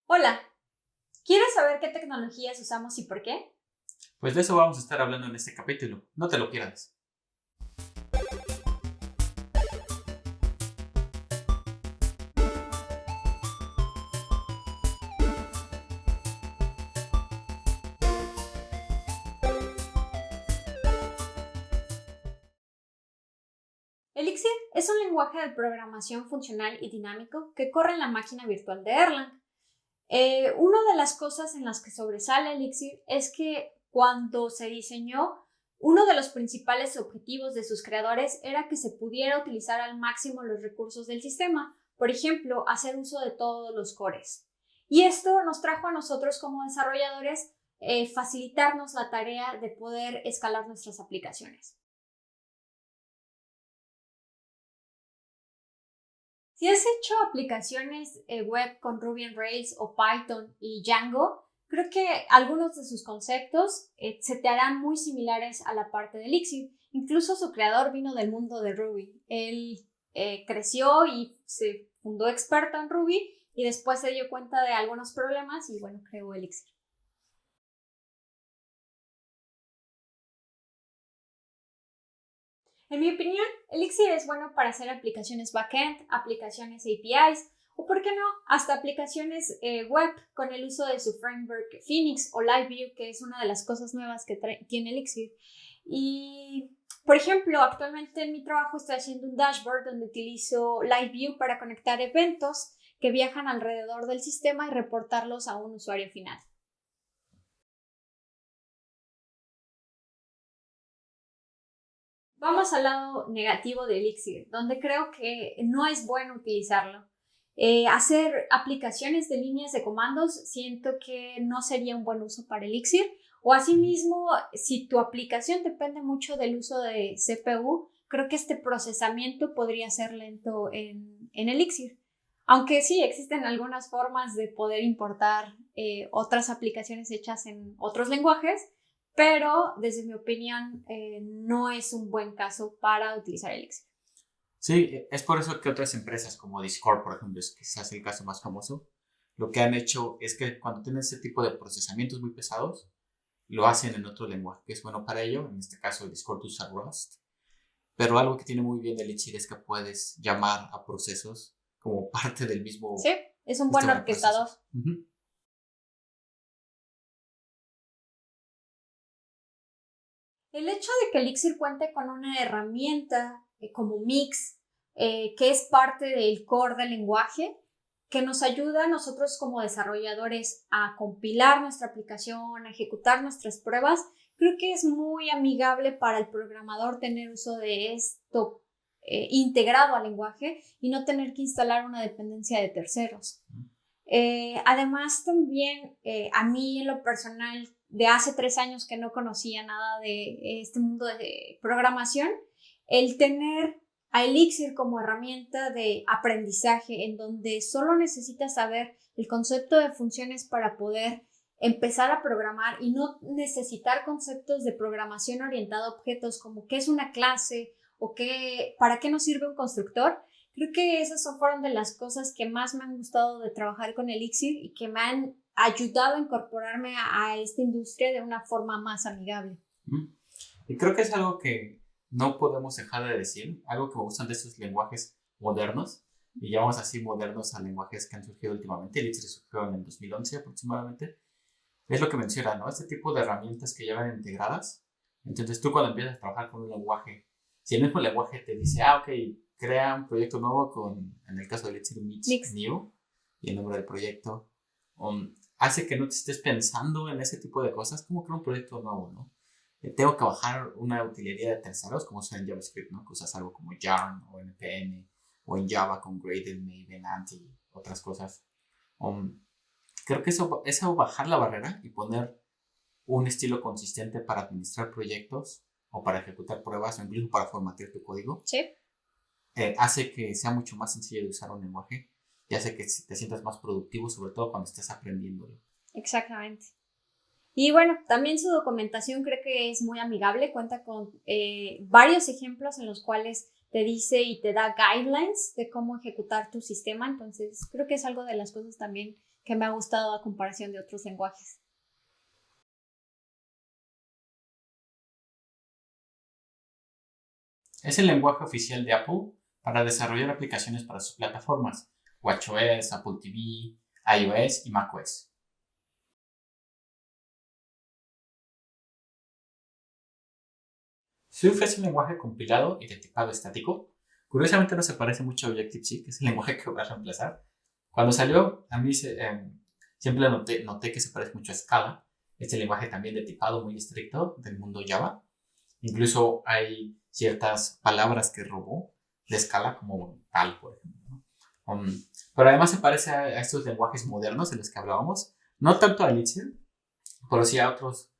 Hola, ¿quieres saber qué tecnologías usamos y por qué? Pues de eso vamos a estar hablando en este capítulo. No te lo pierdas. Elixir es un lenguaje de programación funcional y dinámico que corre en la máquina virtual de Erlang. Una de las cosas en las que sobresale Elixir es que cuando se diseñó, uno de los principales objetivos de sus creadores era que se pudiera utilizar al máximo los recursos del sistema, por ejemplo, hacer uso de todos los cores. Y esto nos trajo a nosotros como desarrolladores facilitarnos la tarea de poder escalar nuestras aplicaciones. Si has hecho aplicaciones web con Ruby on Rails o Python y Django, creo que algunos de sus conceptos se te harán muy similares a la parte de Elixir. Incluso su creador vino del mundo de Ruby. Él creció y se fundó experto en Ruby y después se dio cuenta de algunos problemas y bueno, creó Elixir. En mi opinión, Elixir es bueno para hacer aplicaciones backend, aplicaciones APIs o, por qué no, hasta aplicaciones web con el uso de su framework Phoenix o LiveView, que es una de las cosas nuevas que tiene Elixir. Y, por ejemplo, actualmente en mi trabajo estoy haciendo un dashboard donde utilizo LiveView para conectar eventos que viajan alrededor del sistema y reportarlos a un usuario final. Vamos al lado negativo de Elixir, donde creo que no es bueno utilizarlo. Hacer aplicaciones de líneas de comandos siento que no sería un buen uso para Elixir. O asimismo, si tu aplicación depende mucho del uso de CPU, creo que este procesamiento podría ser lento en Elixir. Aunque sí, existen algunas formas de poder importar otras aplicaciones hechas en otros lenguajes, pero desde mi opinión no es un buen caso para utilizar Elixir. Sí, es por eso que otras empresas como Discord, por ejemplo, es quizás el caso más famoso, lo que han hecho es que cuando tienen ese tipo de procesamientos muy pesados, lo hacen en otro lenguaje que es bueno para ello. En este caso, Discord usa Rust. Pero algo que tiene muy bien Elixir es que puedes llamar a procesos como parte del mismo Sí, es un buen sistema de orquestador. procesos. Uh-huh. El hecho de que Elixir cuente con una herramienta como Mix, que es parte del core del lenguaje, que nos ayuda a nosotros como desarrolladores a compilar nuestra aplicación, a ejecutar nuestras pruebas, creo que es muy amigable para el programador tener uso de esto integrado al lenguaje y no tener que instalar una dependencia de terceros. Además, también a mí en lo personal, de hace 3 años que no conocía nada de este mundo de programación, el tener a Elixir como herramienta de aprendizaje en donde solo necesitas saber el concepto de funciones para poder empezar a programar y no necesitar conceptos de programación orientada a objetos como qué es una clase o para qué nos sirve un constructor. Creo que esas fueron de las cosas que más me han gustado de trabajar con Elixir y que me han ayudado a incorporarme a esta industria de una forma más amigable. Y creo que es algo que no podemos dejar de decir, algo que me gustan de estos lenguajes modernos, y llamamos así modernos a lenguajes que han surgido últimamente. Elixir surgió en el 2011 aproximadamente. Es lo que menciona, ¿no? Este tipo de herramientas que llevan integradas. Entonces tú cuando empiezas a trabajar con un lenguaje, si el mismo lenguaje te dice, ok, crea un proyecto nuevo con, en el caso de Elixir, Mix New, y el nombre del proyecto, hace que no te estés pensando en ese tipo de cosas, como crear un proyecto nuevo, ¿no? Tengo que bajar una utilería de terceros, como sea en JavaScript, ¿no? Que usas algo como Yarn o NPM, o en Java con Gradle, Maven, Anti, otras cosas. Creo que eso bajar la barrera y poner un estilo consistente para administrar proyectos o para ejecutar pruebas o incluso para formatear tu código, sí. Hace que sea mucho más sencillo de usar un lenguaje y hace que te sientas más productivo, sobre todo cuando estés aprendiéndolo. Exactamente. Y bueno, también su documentación creo que es muy amigable, cuenta con varios ejemplos en los cuales te dice y te da guidelines de cómo ejecutar tu sistema. Entonces, creo que es algo de las cosas también que me ha gustado a comparación de otros lenguajes. Es el lenguaje oficial de Apple para desarrollar aplicaciones para sus plataformas, WatchOS, Apple TV, iOS y macOS. Swift es un lenguaje compilado y de tipado estático. Curiosamente no se parece mucho a Objective-C, que es el lenguaje que voy a reemplazar. Cuando salió, a mí siempre noté que se parece mucho a Scala, este lenguaje también de tipado muy estricto del mundo Java. Incluso hay ciertas palabras que robó de Scala, como tal, por ejemplo, ¿no? Pero además se parece a estos lenguajes modernos de los que hablábamos, no tanto a Elixir, pero sí a otros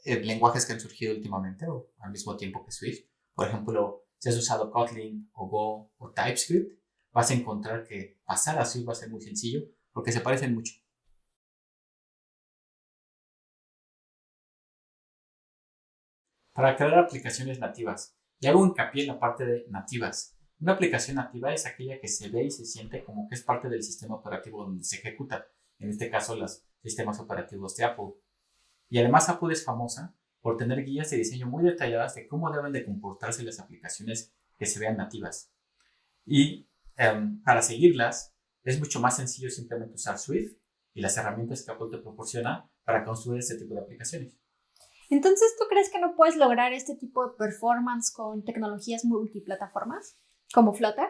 lenguajes que han surgido últimamente o al mismo tiempo que Swift. Por ejemplo, si has usado Kotlin o Go o TypeScript, vas a encontrar que pasar a Swift va a ser muy sencillo porque se parecen mucho. Para crear aplicaciones nativas, y hago hincapié en la parte de nativas. Una aplicación nativa es aquella que se ve y se siente como que es parte del sistema operativo donde se ejecuta, en este caso los sistemas operativos de Apple. Y además Apple es famosa por tener guías de diseño muy detalladas de cómo deben de comportarse las aplicaciones que se vean nativas. Y para seguirlas es mucho más sencillo simplemente usar Swift y las herramientas que Apple te proporciona para construir este tipo de aplicaciones. Entonces, ¿tú crees que no puedes lograr este tipo de performance con tecnologías multiplataformas como Flutter?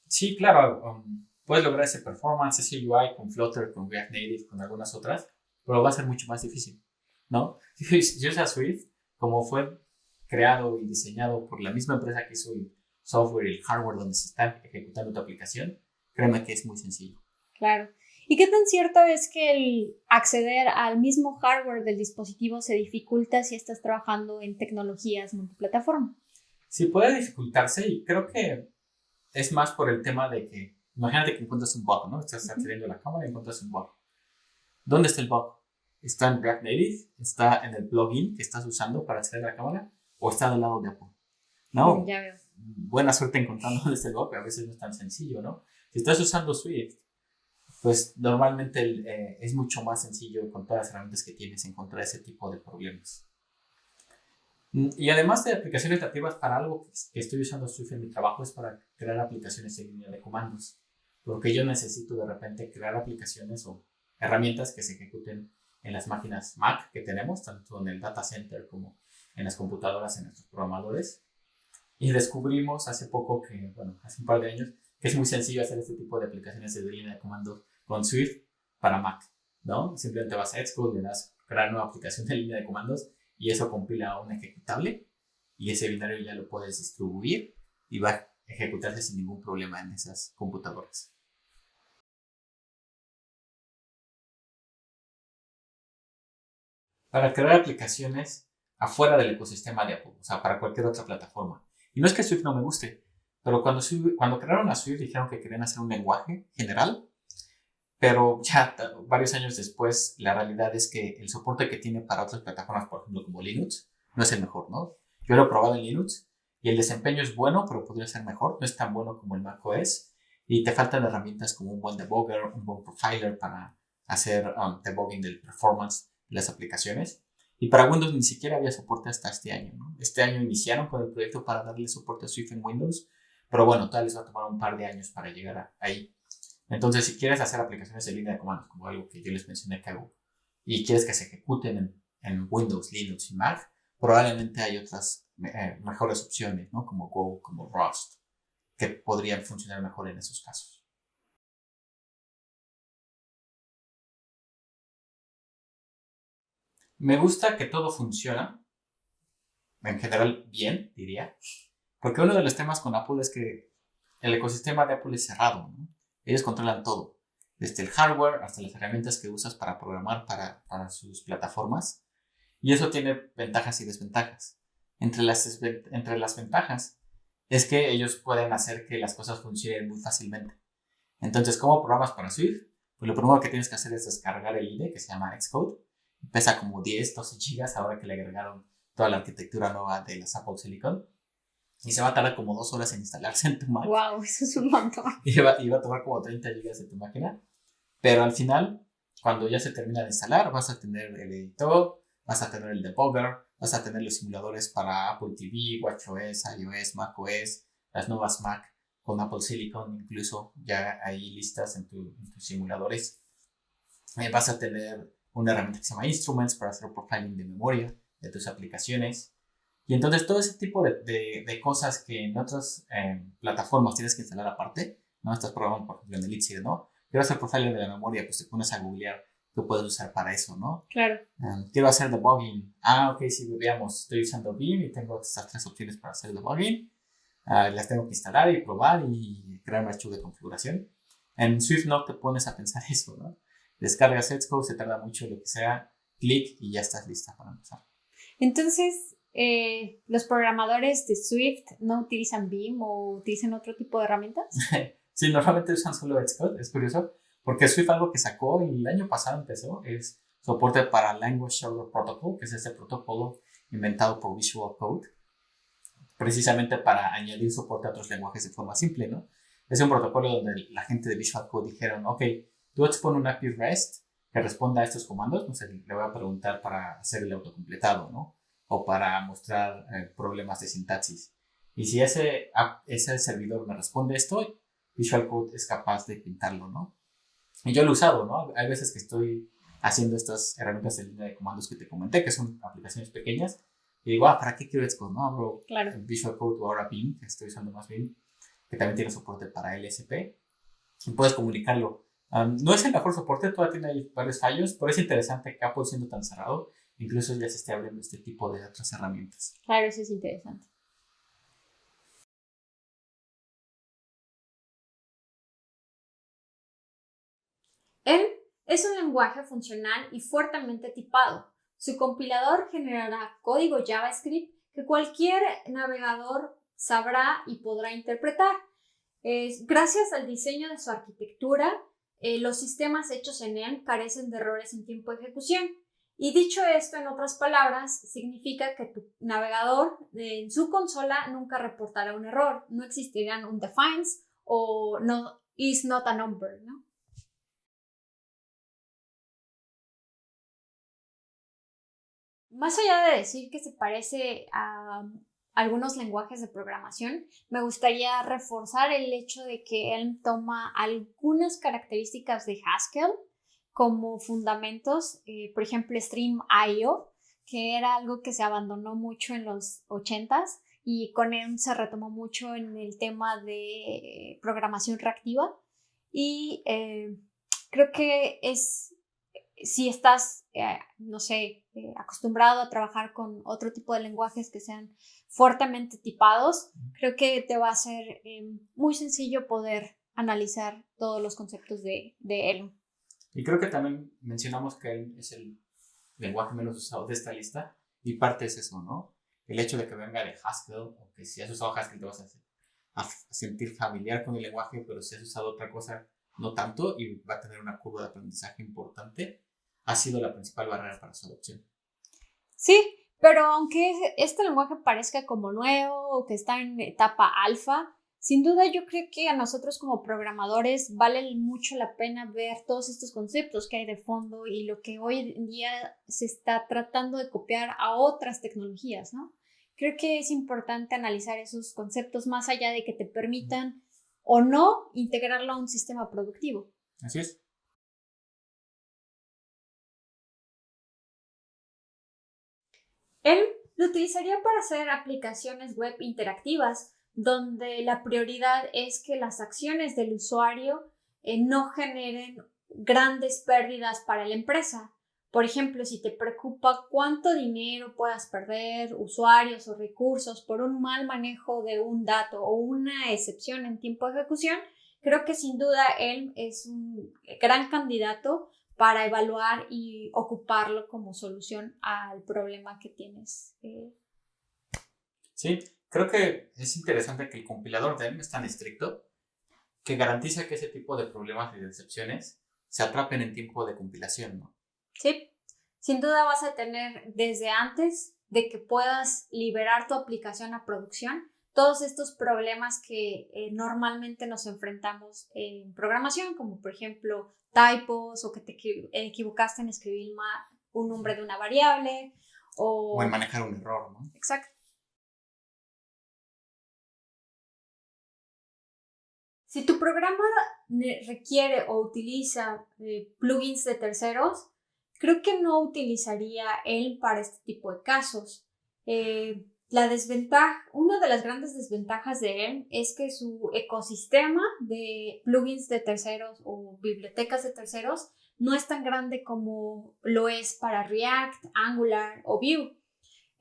Sí, claro, puedes lograr ese performance, ese UI con Flutter, con React Native, con algunas otras, pero va a ser mucho más difícil, ¿no? Si usas Swift, como fue creado y diseñado por la misma empresa que hizo el software y el hardware donde se está ejecutando tu aplicación, créeme que es muy sencillo. Claro. ¿Y qué tan cierto es que el acceder al mismo hardware del dispositivo se dificulta si estás trabajando en tecnologías multiplataforma? Sí, puede dificultarse y creo que es más por el tema de que, imagínate que encuentras un bug, ¿no? Estás accediendo a la cámara y encuentras un bug. ¿Dónde está el bug? ¿Está en React Native? ¿Está en el plugin que estás usando para acceder a la cámara? ¿O está del lado de Apple? ¿No? Ya veo. Buena suerte encontrando dónde está el bug, pero a veces no es tan sencillo, ¿no? Si estás usando Swift, pues normalmente es mucho más sencillo con todas las herramientas que tienes encontrar ese tipo de problemas. Y además de aplicaciones nativas, para algo que estoy usando Swift en mi trabajo es para crear aplicaciones en línea de comandos. Porque yo necesito de repente crear aplicaciones o herramientas que se ejecuten en las máquinas Mac que tenemos, tanto en el data center como en las computadoras, en nuestros programadores. Y descubrimos hace poco que, bueno, hace un par de años, que es muy sencillo hacer este tipo de aplicaciones de línea de comandos con Swift para Mac, ¿no? Simplemente vas a Xcode, le das crear nueva aplicación de línea de comandos y eso compila un ejecutable y ese binario ya lo puedes distribuir y va a ejecutarse sin ningún problema en esas computadoras. Para crear aplicaciones afuera del ecosistema de Apple, o sea, para cualquier otra plataforma. Y no es que Swift no me guste, pero cuando crearon a Swift dijeron que querían hacer un lenguaje general, pero ya varios años después la realidad es que el soporte que tiene para otras plataformas, por ejemplo como Linux, no es el mejor, ¿no? Yo lo he probado en Linux y el desempeño es bueno, pero podría ser mejor, no es tan bueno como el macOS y te faltan herramientas como un buen debugger, un buen profiler para hacer debugging del performance de las aplicaciones. Y para Windows ni siquiera había soporte hasta este año, ¿no? Este año iniciaron con el proyecto para darle soporte a Swift en Windows, pero bueno, tal vez va a tomar un par de años para llegar ahí. Entonces, si quieres hacer aplicaciones de línea de comandos, como algo que yo les mencioné que hago, y quieres que se ejecuten en Windows, Linux y Mac, probablemente hay otras mejores opciones, ¿no? Como Go, como Rust, que podrían funcionar mejor en esos casos. Me gusta que todo funciona, en general bien, diría, porque uno de los temas con Apple es que el ecosistema de Apple es cerrado, ¿no? Ellos controlan todo, desde el hardware hasta las herramientas que usas para programar para sus plataformas. Y eso tiene ventajas y desventajas. Entre las ventajas es que ellos pueden hacer que las cosas funcionen muy fácilmente. Entonces, ¿cómo programas para Swift? Pues lo primero que tienes que hacer es descargar el IDE que se llama Xcode. Pesa como 10, 12 gigas ahora que le agregaron toda la arquitectura nueva de las Apple Silicon. y se va a tardar como 2 horas en instalarse en tu Mac. Wow, eso es un montón. Y va a tomar como 30 gigas de tu máquina. Pero al final, cuando ya se termina de instalar, vas a tener el editor, vas a tener el debugger, vas a tener los simuladores para Apple TV, WatchOS, iOS, macOS, las nuevas Mac con Apple Silicon, incluso ya ahí listas en tus simuladores. Vas a tener una herramienta que se llama Instruments para hacer profiling de memoria de tus aplicaciones. Y entonces todo ese tipo de cosas que en otras plataformas tienes que instalar aparte, ¿no? Estás programando, por ejemplo, en Elixir, ¿no? Quiero hacer profiling de la memoria, pues te pones a googlear qué puedes usar para eso, ¿no? Claro. Quiero hacer debugging. Ok, sí, veamos, estoy usando Vim y tengo estas 3 opciones para hacer debugging. Las tengo que instalar y probar y crear un archivo de configuración. En Swift no te pones a pensar eso, ¿no? Descargas Xcode, se tarda mucho, lo que sea, clic y ya estás lista para empezar. Entonces, ¿los programadores de Swift no utilizan Vim o utilizan otro tipo de herramientas? Sí, normalmente usan solo Xcode, es curioso, porque Swift algo que sacó el año pasado empezó es soporte para Language Server Protocol, que es ese protocolo inventado por Visual Code, precisamente para añadir soporte a otros lenguajes de forma simple, ¿no? Es un protocolo donde la gente de Visual Code dijeron, ok, tú expone un API REST que responda a estos comandos, no sé, le voy a preguntar para hacer el autocompletado, ¿no? O para mostrar problemas de sintaxis. Y si ese servidor me responde esto, Visual Code es capaz de pintarlo, ¿no? Y yo lo he usado, ¿no? Hay veces que estoy haciendo estas herramientas de línea de comandos que te comenté, que son aplicaciones pequeñas, y digo, ¿para qué quiero esto? ¿No? Abro claro. Visual Code o ahora Vim, que estoy usando más Vim, que también tiene soporte para LSP, y puedes comunicarlo. No es el mejor soporte, todavía tiene ahí varios fallos, pero es interesante que Apple, siendo tan cerrado, incluso ya se esté abriendo este tipo de otras herramientas. Claro, eso es interesante. Elm es un lenguaje funcional y fuertemente tipado. Su compilador generará código JavaScript que cualquier navegador sabrá y podrá interpretar. Gracias al diseño de su arquitectura, los sistemas hechos en Elm carecen de errores en tiempo de ejecución. Y dicho esto, en otras palabras, significa que tu navegador en su consola nunca reportará un error. No existirán un defines o no is not a number, ¿no? Más allá de decir que se parece a algunos lenguajes de programación, me gustaría reforzar el hecho de que Elm toma algunas características de Haskell como fundamentos, por ejemplo, Stream.io, que era algo que se abandonó mucho en los 80s y con Elm se retomó mucho en el tema de programación reactiva y creo que si estás, no sé, acostumbrado a trabajar con otro tipo de lenguajes que sean fuertemente tipados, creo que te va a ser muy sencillo poder analizar todos los conceptos de Elm. Y creo que también mencionamos que Elm es el lenguaje menos usado de esta lista, y parte es eso, ¿no? El hecho de que venga de Haskell, o que si has usado Haskell te vas a sentir familiar con el lenguaje, pero si has usado otra cosa, no tanto, y va a tener una curva de aprendizaje importante, ha sido la principal barrera para su adopción. Sí, pero aunque este lenguaje parezca como nuevo o que está en etapa alfa, sin duda yo creo que a nosotros como programadores vale mucho la pena ver todos estos conceptos que hay de fondo y lo que hoy en día se está tratando de copiar a otras tecnologías, ¿no? Creo que es importante analizar esos conceptos más allá de que te permitan o no integrarlo a un sistema productivo. Así es. Él lo utilizaría para hacer aplicaciones web interactivas, donde la prioridad es que las acciones del usuario no generen grandes pérdidas para la empresa. Por ejemplo, si te preocupa cuánto dinero puedas perder, usuarios o recursos por un mal manejo de un dato o una excepción en tiempo de ejecución, creo que sin duda él es un gran candidato para evaluar y ocuparlo como solución al problema que tienes. Sí, creo que es interesante que el compilador de Elm es tan estricto que garantiza que ese tipo de problemas y de excepciones se atrapen en tiempo de compilación, ¿no? Sí, sin duda vas a tener desde antes de que puedas liberar tu aplicación a producción, todos estos problemas que normalmente nos enfrentamos en programación, como por ejemplo typos o que te equivocaste en escribir un nombre de una variable O en manejar un error, ¿no? Exacto. Si tu programa requiere o utiliza plugins de terceros, creo que no utilizaría él para este tipo de casos. Una de las grandes desventajas de él es que su ecosistema de plugins de terceros o bibliotecas de terceros no es tan grande como lo es para React, Angular o Vue.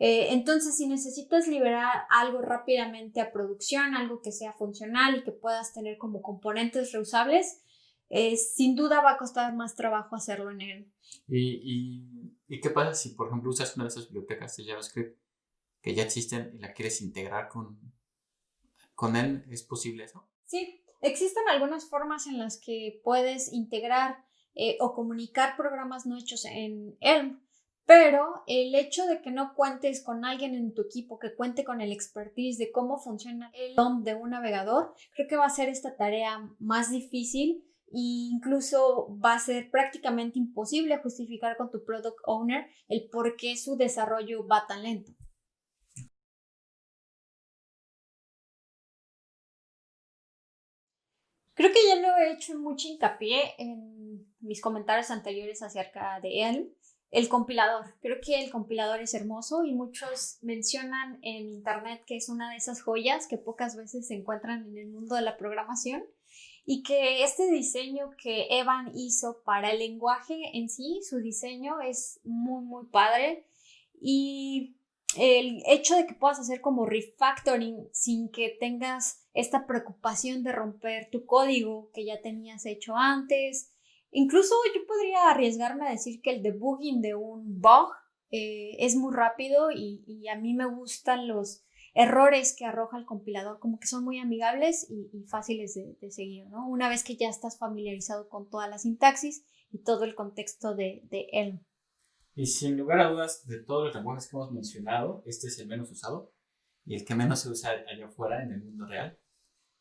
Entonces, si necesitas liberar algo rápidamente a producción, algo que sea funcional y que puedas tener como componentes reusables, sin duda va a costar más trabajo hacerlo en él. ¿Y qué pasa si, por ejemplo, usas una de esas bibliotecas de JavaScript que ya existen y la quieres integrar con él? ¿Es posible eso? Sí, existen algunas formas en las que puedes integrar o comunicar programas no hechos en Elm. Pero el hecho de que no cuentes con alguien en tu equipo que cuente con el expertise de cómo funciona el DOM de un navegador, creo que va a ser esta tarea más difícil e incluso va a ser prácticamente imposible justificar con tu product owner el por qué su desarrollo va tan lento. Creo que ya lo he hecho mucho hincapié en mis comentarios anteriores acerca de él. El compilador. Creo que el compilador es hermoso y muchos mencionan en internet que es una de esas joyas que pocas veces se encuentran en el mundo de la programación y que este diseño que Evan hizo para el lenguaje en sí, su diseño es muy, muy padre y el hecho de que puedas hacer como refactoring sin que tengas esta preocupación de romper tu código que ya tenías hecho antes. Incluso yo podría arriesgarme a decir que el debugging de un bug es muy rápido y a mí me gustan los errores que arroja el compilador, como que son muy amigables y fáciles de seguir, ¿no? Una vez que ya estás familiarizado con toda la sintaxis y todo el contexto de Elm. Y sin lugar a dudas, de todos los lenguajes que hemos mencionado, este es el menos usado y el que menos se usa allá afuera en el mundo real.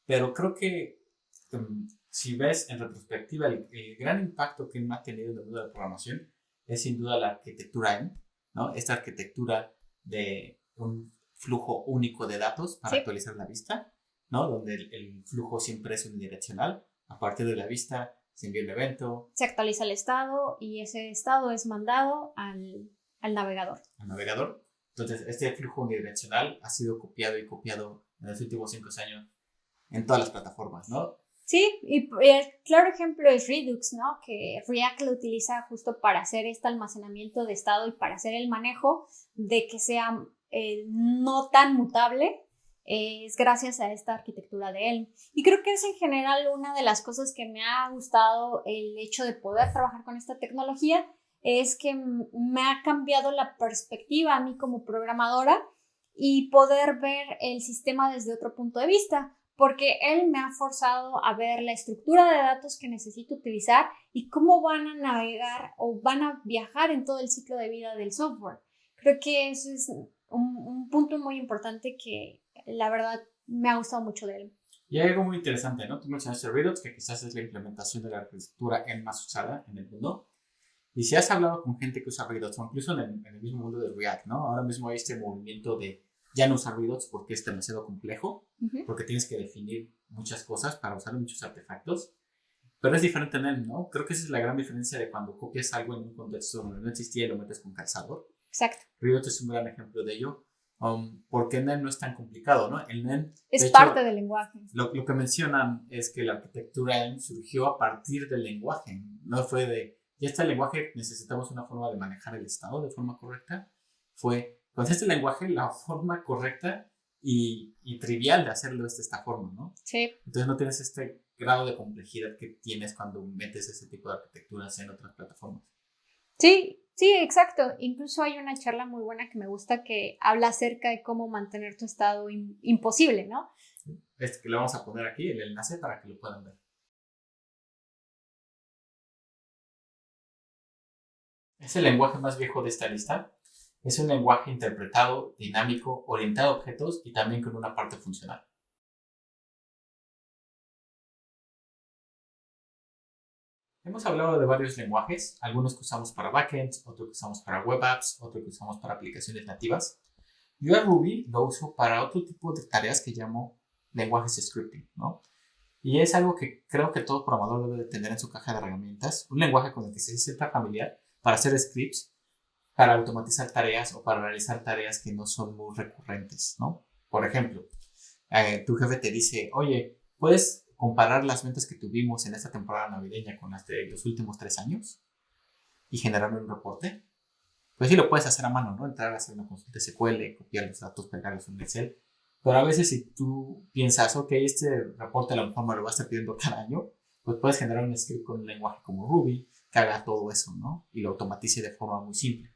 Pero creo que si ves en retrospectiva el gran impacto que ha tenido en el mundo de la programación es sin duda la arquitectura M, ¿no? Esta arquitectura de un flujo único de datos para actualizar la vista, ¿no? Donde el flujo siempre es unidireccional. A partir de la vista se envía un evento. Se actualiza el estado y ese estado es mandado al navegador. Al navegador. Entonces, este flujo unidireccional ha sido copiado y copiado en los últimos 5 años en todas las plataformas, ¿no? Sí, y el claro ejemplo es Redux, ¿no? Que React lo utiliza justo para hacer este almacenamiento de estado y para hacer el manejo de que sea no tan mutable. Es gracias a esta arquitectura de Elm. Y creo que es en general una de las cosas que me ha gustado el hecho de poder trabajar con esta tecnología, es que me ha cambiado la perspectiva a mí como programadora y poder ver el sistema desde otro punto de vista, porque él me ha forzado a ver la estructura de datos que necesito utilizar y cómo van a navegar o van a viajar en todo el ciclo de vida del software. Creo que eso es un punto muy importante que la verdad me ha gustado mucho de él. Y hay algo muy interesante, ¿no? Tú mencionaste Redux, que quizás es la implementación de la arquitectura en más usada en el mundo. Y si has hablado con gente que usa Redux, o incluso en el mismo mundo de React, ¿no? Ahora mismo hay este movimiento de ya no usar Redux porque es demasiado complejo, porque tienes que definir muchas cosas para usar muchos artefactos. Pero es diferente en él, ¿no? Creo que esa es la gran diferencia de cuando copias algo en un contexto donde no existía y lo metes con calzador. Exacto. Redux es un gran ejemplo de ello. Porque NEM no es tan complicado, ¿no? El NEM es parte del lenguaje. Lo que mencionan es que la arquitectura NEM surgió a partir del lenguaje. No fue de, ya está el lenguaje, necesitamos una forma de manejar el estado de forma correcta. Fue, con este lenguaje, la forma correcta y trivial de hacerlo es de esta forma, ¿no? Sí. Entonces no tienes este grado de complejidad que tienes cuando metes ese tipo de arquitecturas en otras plataformas. Sí, sí, exacto. Incluso hay una charla muy buena que me gusta que habla acerca de cómo mantener tu estado imposible, ¿no? Es que le vamos a poner aquí el enlace para que lo puedan ver. Es el lenguaje más viejo de esta lista. Es un lenguaje interpretado, dinámico, orientado a objetos y también con una parte funcional. Hemos hablado de varios lenguajes, algunos que usamos para backends, otros que usamos para web apps, otros que usamos para aplicaciones nativas. Yo a Ruby lo uso para otro tipo de tareas que llamo lenguajes de scripting, ¿no? Y es algo que creo que todo programador debe de tener en su caja de herramientas, un lenguaje con el que se sienta familiar para hacer scripts, para automatizar tareas o para realizar tareas que no son muy recurrentes, ¿no? Por ejemplo, tu jefe te dice, oye, ¿puedes comparar las ventas que tuvimos en esta temporada navideña con las de los últimos 3 años y generarme un reporte? Pues sí, lo puedes hacer a mano, ¿no? Entrar a hacer una consulta SQL, copiar los datos, pegarlos en Excel. Pero a veces si tú piensas, ok, este reporte a lo mejor me lo va a estar pidiendo cada año, pues puedes generar un script con un lenguaje como Ruby que haga todo eso, ¿no? Y lo automatice de forma muy simple.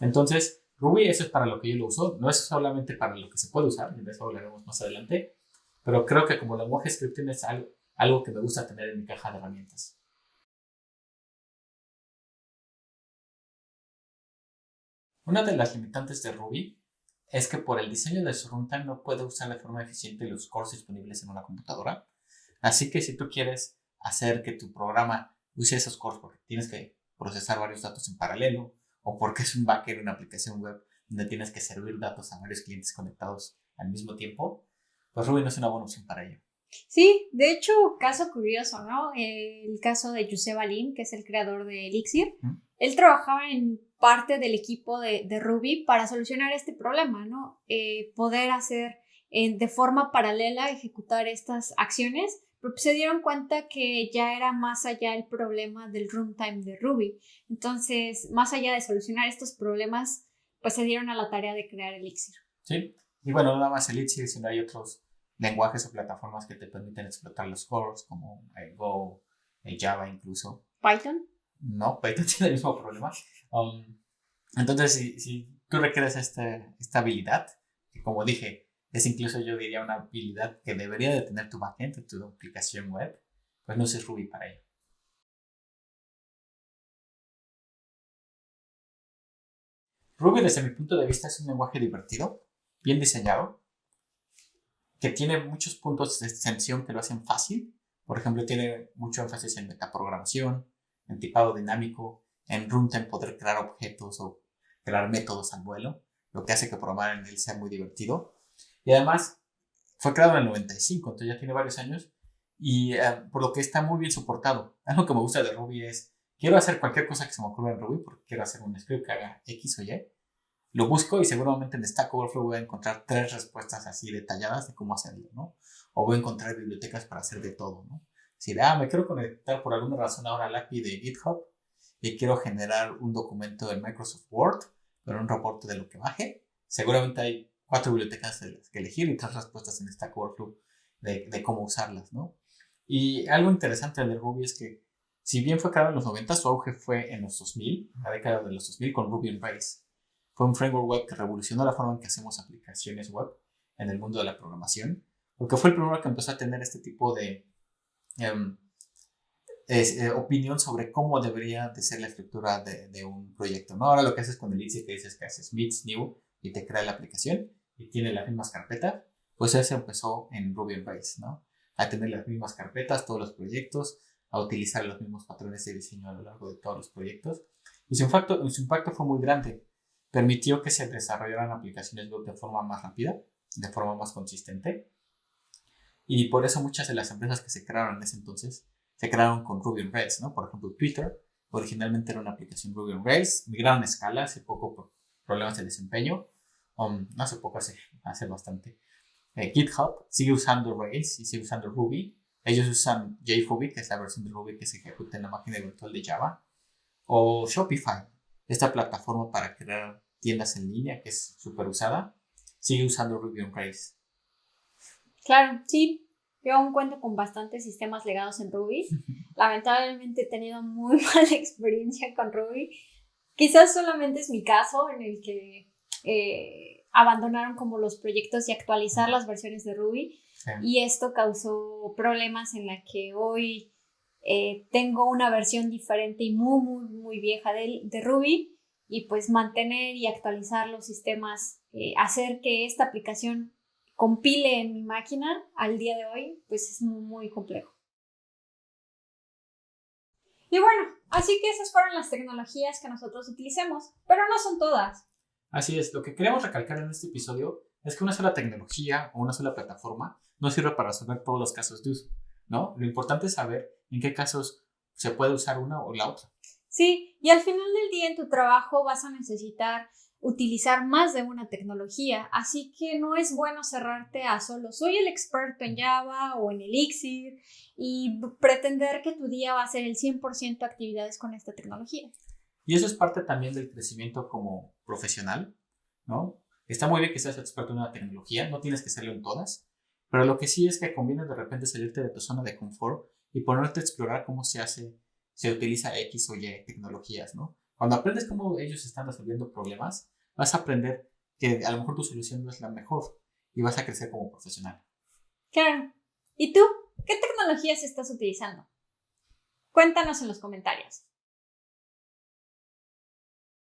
Entonces, Ruby, eso es para lo que yo lo uso. No es solamente para lo que se puede usar, de eso hablaremos más adelante. Pero creo que como lenguaje scripting es algo que me gusta tener en mi caja de herramientas. Una de las limitantes de Ruby es que por el diseño de su runtime no puede usar de forma eficiente los cores disponibles en una computadora. Así que si tú quieres hacer que tu programa use esos cores porque tienes que procesar varios datos en paralelo o porque es un backend en una aplicación web donde tienes que servir datos a varios clientes conectados al mismo tiempo, pues Ruby no es una buena opción para ello. Sí, de hecho, caso curioso, ¿no? El caso de Yusef Alim, que es el creador de Elixir, él trabajaba en parte del equipo de Ruby para solucionar este problema, ¿no? Poder hacer de forma paralela, ejecutar estas acciones, pero se dieron cuenta que ya era más allá el problema del runtime de Ruby. Entonces, más allá de solucionar estos problemas, pues se dieron a la tarea de crear Elixir. Sí, y bueno, no nada más Elixir, sino hay otros lenguajes o plataformas que te permiten explotar los cores, como Go, Java incluso. ¿Python? No, Python tiene el mismo problema. Entonces, si tú requieres esta habilidad, que como dije, es incluso yo diría una habilidad que debería de tener tu backend, tu aplicación web, pues no uses Ruby para ello. Ruby, desde mi punto de vista, es un lenguaje divertido, bien diseñado, que tiene muchos puntos de extensión que lo hacen fácil. Por ejemplo, tiene mucho énfasis en metaprogramación, en tipado dinámico, en runtime, poder crear objetos o crear métodos al vuelo, lo que hace que programar en él sea muy divertido. Y además, fue creado en el 95, entonces ya tiene varios años, y por lo que está muy bien soportado. Algo que me gusta de Ruby es, quiero hacer cualquier cosa que se me ocurra en Ruby, porque quiero hacer un script que haga X o Y, lo busco y seguramente en Stack Overflow voy a encontrar 3 respuestas así detalladas de cómo hacerlo, ¿no? O voy a encontrar bibliotecas para hacer de todo, ¿no? Si me quiero conectar por alguna razón ahora al API de GitHub y quiero generar un documento en Microsoft Word con un reporte de lo que baje, seguramente hay 4 bibliotecas de las que elegir y 3 respuestas en Stack Overflow de cómo usarlas, ¿no? Y algo interesante de Ruby es que si bien fue creado en los 90, su auge fue en los 2000, la década de los 2000 con Ruby on Rails. Fue un framework web que revolucionó la forma en que hacemos aplicaciones web en el mundo de la programación, porque fue el primero que empezó a tener este tipo de opinión sobre cómo debería de ser la estructura de un proyecto, ¿no? Ahora lo que haces con el Elixir que dices que haces meets new y te crea la aplicación y tiene las mismas carpetas, pues eso empezó en Ruby on Rails, ¿no? A tener las mismas carpetas, todos los proyectos, a utilizar los mismos patrones de diseño a lo largo de todos los proyectos. Y su impacto fue muy grande. Permitió que se desarrollaran aplicaciones web de forma más rápida, de forma más consistente. Y por eso muchas de las empresas que se crearon en ese entonces se crearon con Ruby on Rails, ¿no? Por ejemplo, Twitter originalmente era una aplicación Ruby on Rails, migraron a Scala hace poco por problemas de desempeño, no hace poco, hace bastante. GitHub sigue usando Rails y sigue usando Ruby. Ellos usan JRuby, que es la versión de Ruby que se ejecuta en la máquina virtual de Java. O Shopify, esta plataforma para crear tiendas en línea que es súper usada, sigue usando Ruby on Rails. Claro, sí. Yo aún cuento con bastantes sistemas legados en Ruby. Lamentablemente he tenido muy mala experiencia con Ruby. Quizás solamente es mi caso en el que abandonaron como los proyectos y actualizar las versiones de Ruby. Sí. Y esto causó problemas en la que hoy tengo una versión diferente y muy, muy, muy vieja de Ruby. y pues mantener y actualizar los sistemas, hacer que esta aplicación compile en mi máquina al día de hoy, pues es muy, muy complejo. Y bueno, así que esas fueron las tecnologías que nosotros utilicemos, pero no son todas. Así es, lo que queremos recalcar en este episodio es que una sola tecnología o una sola plataforma no sirve para resolver todos los casos de uso, ¿no? Lo importante es saber en qué casos se puede usar una o la otra. Sí, y al final del día en tu trabajo vas a necesitar utilizar más de una tecnología, así que no es bueno cerrarte a solo soy el experto en Java o en Elixir y pretender que tu día va a ser el 100% actividades con esta tecnología. Y eso es parte también del crecimiento como profesional, ¿no? Está muy bien que seas experto en una tecnología, no tienes que serlo en todas, pero lo que sí es que conviene de repente salirte de tu zona de confort y ponerte a explorar cómo se utiliza X o Y tecnologías, ¿no? Cuando aprendes cómo ellos están resolviendo problemas, vas a aprender que a lo mejor tu solución no es la mejor y vas a crecer como profesional. Claro. ¿Y tú? ¿Qué tecnologías estás utilizando? Cuéntanos en los comentarios.